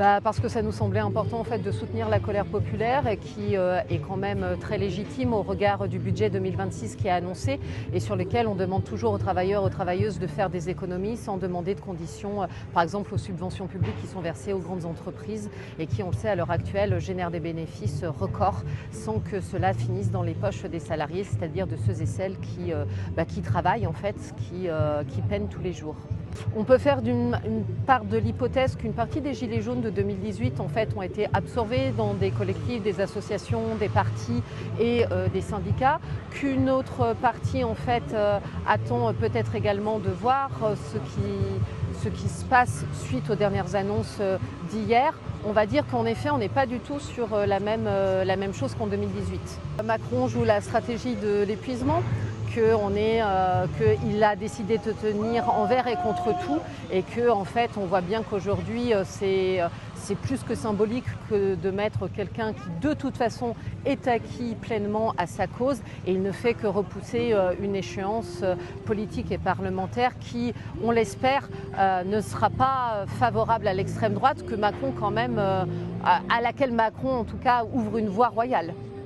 Parce que ça nous semblait important en fait, de soutenir la colère populaire et qui est quand même très légitime au regard du budget 2026 qui est annoncé et sur lequel on demande toujours aux travailleurs, aux travailleuses de faire des économies sans demander de conditions, par exemple aux subventions publiques qui sont versées aux grandes entreprises et qui, on le sait, à l'heure actuelle, génèrent des bénéfices records sans que cela finisse dans les poches des salariés, c'est-à-dire de ceux et celles qui travaillent en fait, qui peinent tous les jours. On peut faire une part de l'hypothèse qu'une partie des Gilets jaunes de 2018 en fait, ont été absorbés dans des collectifs, des associations, des partis et des syndicats, qu'une autre partie en fait, attend peut-être également de voir ce qui se passe suite aux dernières annonces d'hier. On va dire qu'en effet, on n'est pas du tout sur la même chose qu'en 2018. Macron joue la stratégie de l'épuisement. Qu'il a décidé de tenir envers et contre tout et qu'en fait on voit bien qu'aujourd'hui c'est plus que symbolique que de mettre quelqu'un qui de toute façon est acquis pleinement à sa cause et il ne fait que repousser une échéance politique et parlementaire qui, on l'espère, ne sera pas favorable à l'extrême droite que Macron quand même, à laquelle Macron en tout cas ouvre une voie royale.